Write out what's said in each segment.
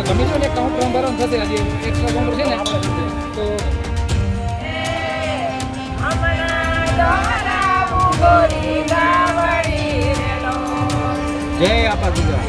જમી લો ને કાઉન્ટર ભરવાનું થશે હજી એક્સ્ટ્રા કાઉન્ટર છે ને તો જય આપા ગુજરાત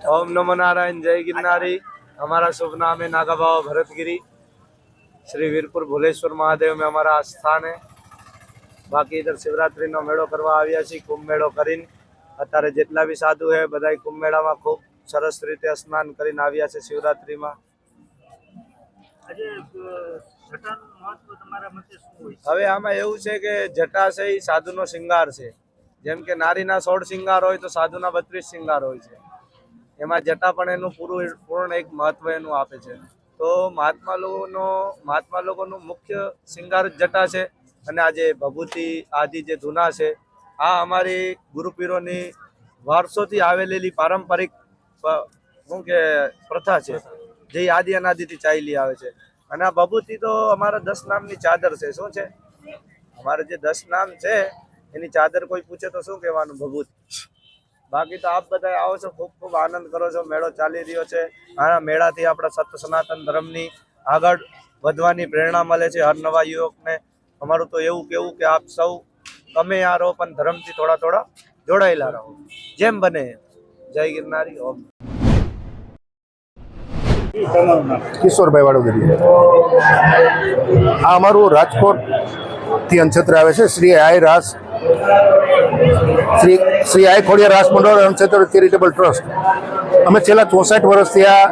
ओम नमो नारायण, जय गिरनारी। हमारा शुभ नाम है नागा बाबा भरतगिरी। श्री वीरपुर भोलेश्वर महादेव में हमारा स्थान है। बाकी इधर शिवरात्रि नो मेड़ो करवा आव्या छी। कुंभ मेड़ो करीने અત્યારે જેટલા બી સાધુ છે બધા કુંભ મેળામાં ખૂબ સરસ રીતે સ્નાન કરીને આવ્યા છે શિવરાત્રીમાં. હવે આમાં એવું છે કે જટા છે એ સાધુનો શિંગાર છે. જેમ કે નારીના 16 શિંગાર હોય તો સાધુના 32 શિંગાર હોય છે. એમાં જટા પણ એનું પૂર્ણ એક મહત્વ એનું આપે છે. તો મહાત્મા લોકોનું મુખ્ય શિંગાર જ જટા છે. અને આજે ભભૂતિ આદિ જે ધૂના છે આ અમારી ગુરુપીરોની વર્ષોથી આવેલી પારંપરિક શું કે પ્રથા છે જે આદિ અનાદિથી ચાલી આવે છે. અને આ ભભૂતિ તો અમારા 10 નામની ચાદર છે. શું છે અમારે જે 10 નામ છે એની ચાદર કોઈ પૂછે તો શું કહેવાનું? ભભૂતિ. બાકી તો આપ બધા આવો છો, ખૂબ ખૂબ આનંદ કરો છો. મેળો ચાલી રહ્યો છે. આ મેળાથી આપણા સત્ય સનાતન ધર્મની આગળ વધવાની પ્રેરણા મળે છે હર નવા યુવકને. અમારું તો એવું કેવું કે આપ સૌ તમે આ રહો પણ ધર્મથી થોડા જોડાયેલા રહો જેમ બને. જય ગિરનારી. ઓમ. કિશોરભાઈ વાડોદરી. આ અમારું રાજકોટ થી અનક્ષેત્ર આવે છે. શ્રી આઈ ખોડિયાર રાસ મંડળ અનક્ષેત્ર ચેરિટેબલ ટ્રસ્ટ. અમે છેલ્લા 64 વર્ષથી આ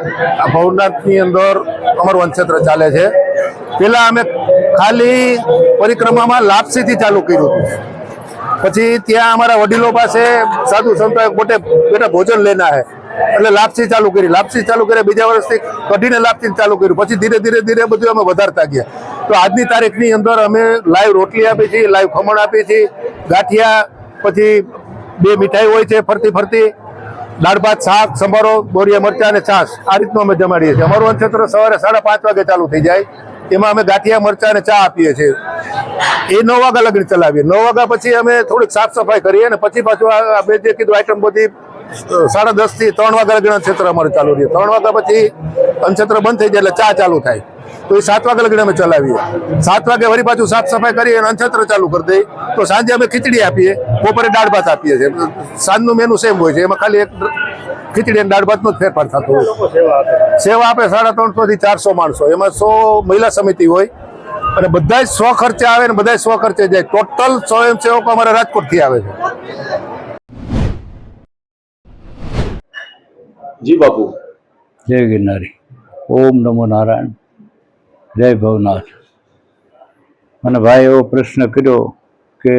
ભવનાથની અંદર અમારું અનક્ષેત્ર ચાલે છે. પહેલા અમે ખાલી પરિક્રમામાં લાપસીથી ચાલુ કર્યું હતું. પછી ત્યાં અમારા વડીલો પાસે સાધુ સંતોએ બેટા ભોજન લેના હે એટલે લાપસી ચાલુ કરી. બીજા વર્ષથી કઢીને લાપસી ચાલુ કર્યું. પછી ધીરે બધું અમે વધારતા ગયા. તો આજની તારીખની અંદર અમે લાઈવ રોટલી આપી છીએ, લાઈવ ખમણ આપી છીએ, ગાંઠિયા, પછી 2 મીઠાઈ હોય છે ફરતી, દાળ ભાત, શાક, સંભારો, બોરિયા મરચા અને છાશ. આ રીતનું અમે જમાડીએ છીએ. અમારું અનક્ષેત્ર સવારે 5:30 વાગે ચાલુ થઈ જાય. એમાં અમે ગાંઠિયા, મરચા અને ચા આપીએ છીએ. એ 9 વાગ્યા લગી ચલાવીએ. 9 વાગ્યા પછી અમે થોડીક સાફ સફાઈ કરીએ અને પછી પાછું આપણે જે કીધું આઈટમ બધી 10:30 થી 3 વાગ્યા લગી અનક્ષેત્ર અમારે ચાલુ રહે. 3 વાગ્યા પછી અનક્ષેત્ર બંધ થઈ જાય એટલે ચા ચાલુ થાય. તો એ 7 વાગ્યા લગી અમે ચલાવીએ. 7 વાગે વળી પાછું સાફ સફાઈ કરીએ અને અનક્ષેત્ર ચાલુ કરી દઈએ. તો સાંજે અમે ખીચડી આપીએ, બપોરે દાળ ભાત આપીએ છીએ. સાંજનું મેનુ સેમ હોય છે. એમાં ખાલી એક ખીચડી અને દાળ ભાતનો જ ફેરફાર થતો હોય. સેવા આપે 350 થી 400 માણસો. એમાં 100 મહિલા સમિતિ હોય અને બધા જ સ્વખર્ચે આવે ને બધા સ્વખર્ચે જાય. ટોટલ સ્વયંસેવકો અમારા રાજકોટથી આવે છે. જી બાપુ. જય ગિરનારી. ઓમ નમો નારાયણ. જય ભવનાથ. મને ભાઈ એવો પ્રશ્ન કર્યો કે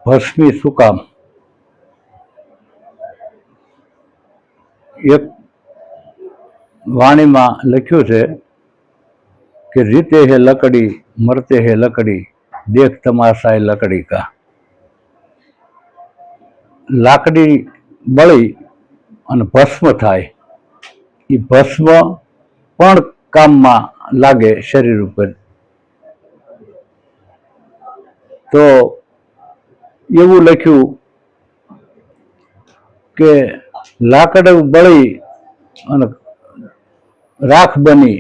ભસ્મી શું કામ? એક વાણીમાં લખ્યું છે કે રીતે હે લકડી, મરતે હે લકડી, દેખ તમાશાએ લકડી કા. લાકડી બળી અને ભસ્મ થાય. એ ભસ્મ પણ કામમાં લાગે શરીર ઉપર. તો એવું લખ્યું કે લાકડું બળી અને રાખ બની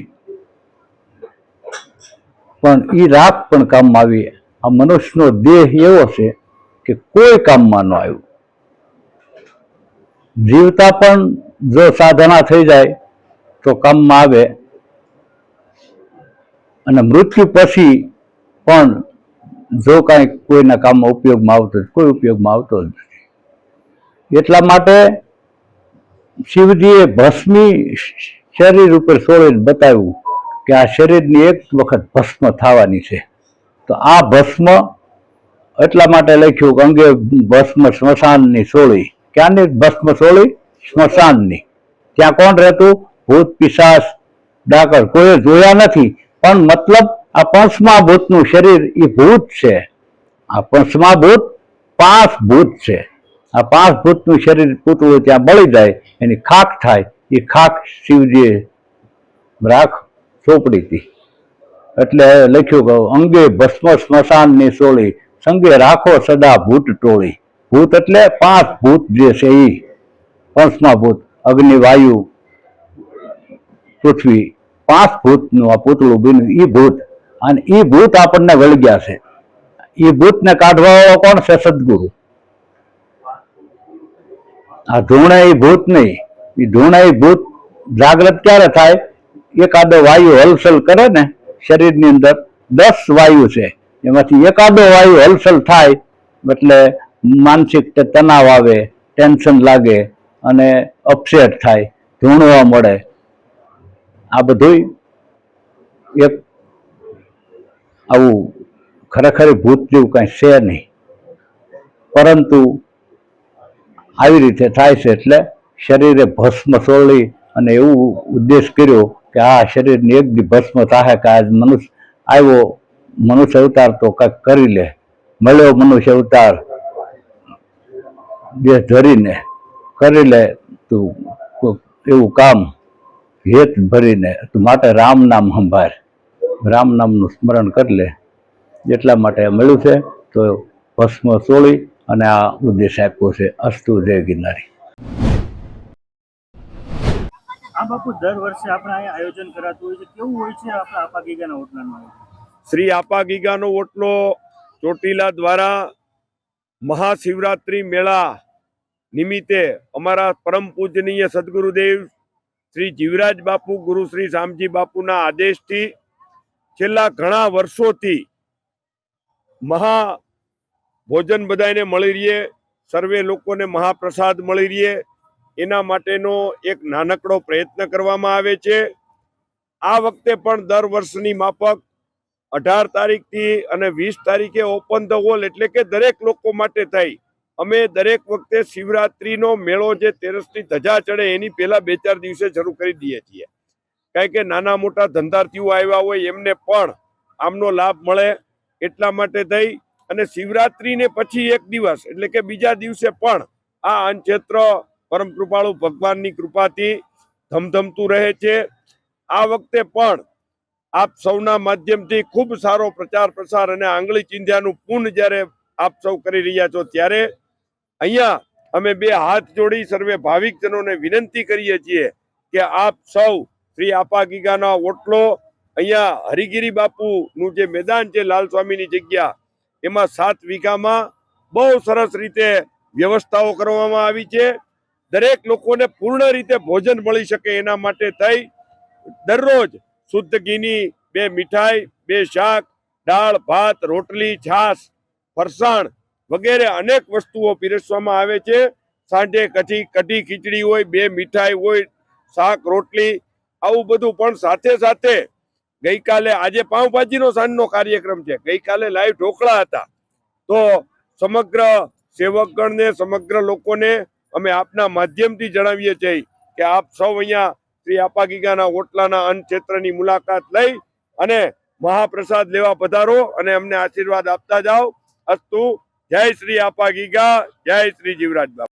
પણ એ રાખ પણ કામમાં આવી. આ મનુષ્યનો દેહ એવો છે કે કોઈ કામમાં ન આવ્યું. જીવતા પણ જો સાધના થઈ જાય તો કામમાં આવે અને મૃત્યુ પછી પણ જો કાંઈ કોઈના કામમાં ઉપયોગમાં આવતો કોઈ ઉપયોગમાં આવતો જ નથી. એટલા માટે શિવજીએ ભસ્મી શરીર ઉપર સોળીને બતાવ્યું કે આ શરીરની એક વખત ભસ્મ થવાની છે. તો આ ભસ્મ એટલા માટે લખ્યું કે અંગે ભસ્મ સ્મશાનની સોળી. ક્યાંની ભસ્મ સોળી? સ્મશાનની. ત્યાં કોણ રહેતું? ભૂત, પિશાચ, ડાકર. કોઈ જોયા નથી પણ મતલબ આ પંચમહાભૂતનું શરીર એ ભૂત છે. આ પંચમહાભૂત 5 ભૂત છે. આ 5 ભૂતનું શરીર પૂતળું ત્યાં બળી જાય, એની ખાક થાય. એ ખાક શિવજીએ રાખ ચોપડી હતી. એટલે લખ્યું કે અંગે ભસ્મ સ્મશાનની સોળી, સંગે રાખો સદા ભૂત ટોળી. ભૂત એટલે 5 ભૂત જે છે એ પંચમહાભૂત, અગ્નિ, વાયુ, પૃથ્વી, 5 ભૂતનું આ પૂતળું બન્યું. એ ભૂત અને એ ભૂત આપણને વળગ્યા છે. એ ભૂતને કાઢવા વાળો કોણ છે? સદગુરુ. આ ધૂણા એ ભૂત નહીં. એ ધૂણા એ ભૂત જાગ્રત ક્યારે થાય? એકાદો વાયુ હલચલ કરે ને શરીરની અંદર 10 વાયુ છે, એમાંથી એકાદો વાયુ હલચલ થાય એટલે માનસિક તણાવ આવે, ટેન્શન લાગે અને અપસેટ થાય, ધૂણવા મળે. આ બધું એક આવું ખરેખર ભૂત જેવું કાંઈ છે નહીં, પરંતુ આવી રીતે થાય છે. એટલે શરીરે ભસ્મ સોળી અને એવું ઉદ્દેશ કર્યો કે આ શરીરની એક દી ભસ્મ થાય કે આજ મનુષ્ય આવ્યો, મનુષ્ય અવતાર તો કાંઈક કરી લે, મળ્યો મનુષ્ય અવતાર દેહ ધરીને કરી લે તું એવું કામ હેત ભરીને, તું માટે રામ નામ સંભાળ, રામ નામનું સ્મરણ કરી લે. એટલા માટે મળ્યું છે. તો ભસ્મ સોળી અને આ ઉદ્દેશ આપ્યો છે. અસ્તુ જય ગિરનારી. આ બાપુ દર વર્ષે આપણે અહીંયા આયોજન કરાતું હોય છે, કેવું હોય છે આપણા આપા ગીગાના ઓટલાનું? શ્રી આપા ગીગાનો ઓટલો ચોટીલા દ્વારા મહાશિવરાત્રિ મેળા નિમિત્તે અમારા પરમ પૂજનીય સદગુરુદેવ શ્રી જીવરાજ બાપુ, ગુરુ શ્રી શામજી બાપુના આદેશથી છેલ્લા ઘણા વર્ષોથી મહા ભોજન બધાને મળી રહે, સર્વે લોકોને મહાપ્રસાદ મળી રહે, એના માટેનો એક નાનકડો પ્રયત્ન કરવામાં આવે છે. આ વખતે પણ દર વર્ષની માફક 18 તારીખથી અને 20 તારીખે ઓપન ધ હોલ, એટલે કે દરેક લોકો માટે થઈ અમે દરેક વખતે શિવરાત્રીનો મેળો જે તેરસની ધજા ચડે એની પહેલા 2-4 દિવસે શરૂ કરી દઈએ છીએ. કારણ કે નાના મોટા ધંધાર્થીઓ આવ્યા હોય એમને પણ આમનો લાભ મળે એટલા માટે થઈ અને શિવરાત્રીને પછી એક દિવસ એટલે કે બીજા દિવસે પણ આ અન્નક્ષેત્ર પરમ કૃપાળુ ભગવાનની કૃપાથી ધમધમતું રહે છે. આ વખતે પણ આપ સૌના માધ્યમથી ખૂબ સારો પ્રચાર પ્રસાર અને આંગળી ચીંધ્યાનું પૂર્ણ જ્યારે આપ સૌ કરી રહ્યા છો ત્યારે અહીંયા અમે 2 હાથ જોડી સર્વે ભાવિકજનોને વિનંતી કરીએ છીએ કે આપ સૌ શ્રી આપા ગીગાના ઓટલો અહીંયા હરિગીરી બાપુનું જે મેદાન છે લાલ સ્વામીની જગ્યા એમાં 7 વીઘામાં બહુ સરસ રીતે વ્યવસ્થાઓ કરવામાં આવી છે. દરેક લોકોને પૂર્ણ રીતે ભોજન મળી શકે એના માટે થઈ દરરોજ શુદ્ધ ઘીની 2 મીઠાઈ, 2 શાક, દાળ, ભાત, રોટલી, છાશ, ફરસાણ વગેરે અનેક વસ્તુઓ પીરસવામાં આવે છે. સાંજે કઢી ખીચડી હોય, 2 મીઠાઈ હોય, શાક, રોટલી, આવું બધું. પણ સાથે સાથે ગઈકાલે, આજે પાઉંભાજીનો સાંજનો કાર્યક્રમ છે, ગઈકાલે લાઈવ ઢોકળા હતા. તો સમગ્ર સેવકગણને, સમગ્ર લોકોને અમે આપના માધ્યમથી જણાવીએ છીએ કે આપ સૌ અહીંયા શ્રી આપા ગીગાના ઓટલાના અન્ન ક્ષેત્રની મુલાકાત લઈ અને મહાપ્રસાદ લેવા પધારો અને અમને આશીર્વાદ આપતા જાઓ. અસ્તુ. જય શ્રી આપા ગીગા, જય श्री जीवराज बाबू.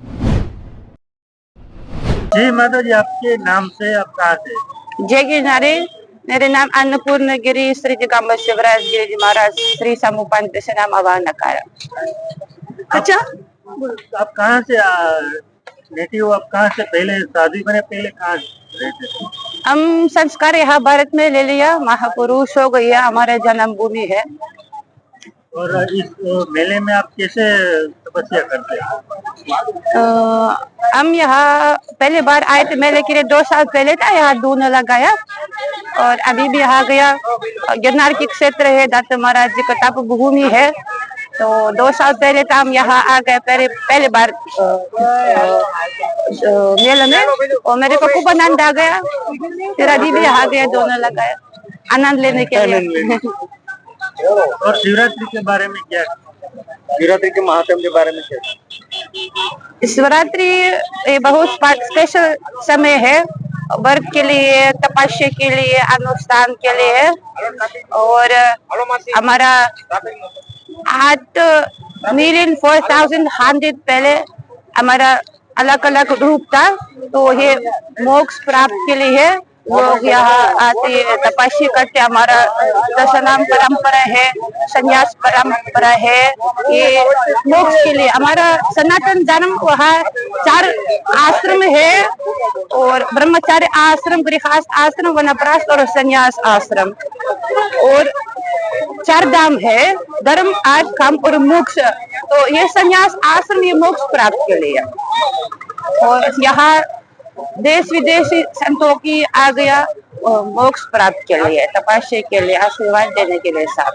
जी माता जी, आपके नाम से आप कहाँ से? जय गिरनारी. मेरे नाम अन्नपूर्ण गिरी श्री दिगंबर शिवराज गिरी जी महाराज श्री समुपान से नाम आवाहन नकारा. अच्छा, आप कहाँ से नेटिव? आप कहाँ से? पहले शादी बने पहले कहाँ रहते थे? हम संस्कार यहाँ भारत में ले लिया, महापुरुष हो गया, हमारे जन्मभूमि है. और इस मेले में आप कैसे तपस्या करते हैं? हम यहाँ पहली बार आए थे मेले के लिए 2 साल पहले था. यहाँ दून लगाया और अभी भी यहाँ गया. गिरनार की क्षेत्र है, दाता महाराज जी का तप भूमि है. तो 2 साल पहले तो हम यहाँ आ गए पहले बार मेले में, और मेरे को खूब आनंद आ गया. फिर अभी भी यहाँ गया, दोनों लगाया आनंद लेने के लिए. और शिवरात्रि के बारे में क्या? शिवरात्रि के महात्म के बारे में क्या? शिवरात्रि ये बहुत स्पेशल समय है, व्रत के लिए, तपस्या के लिए, अनुष्ठान के लिए है. और हमारा 4,100 पहले हमारा अलग अलग रूप था. तो ये मोक्ष प्राप्त के लिए है. लोग यहाँ आते तपस्या करते. हमारा दशनाम परंपरा है, संन्यास परंपरा है. ये मोक्ष के लिए हमारा सनातन धर्म वहाँ 4 आश्रम है, और ब्रह्मचार्य आश्रम, गृहस्थ आश्रम, वनप्रस्थ और संन्यास आश्रम, और 4 धाम है, धर्म, अर्थ, काम और मोक्ष. तो ये संन्यास आश्रम ये मोक्ष प्राप्त के लिए. और यहाँ देश विदेशी संतों की आ गया मोक्ष प्राप्त के लिए, तपस्या के लिए, आशीर्वाद देने के लिए साथ.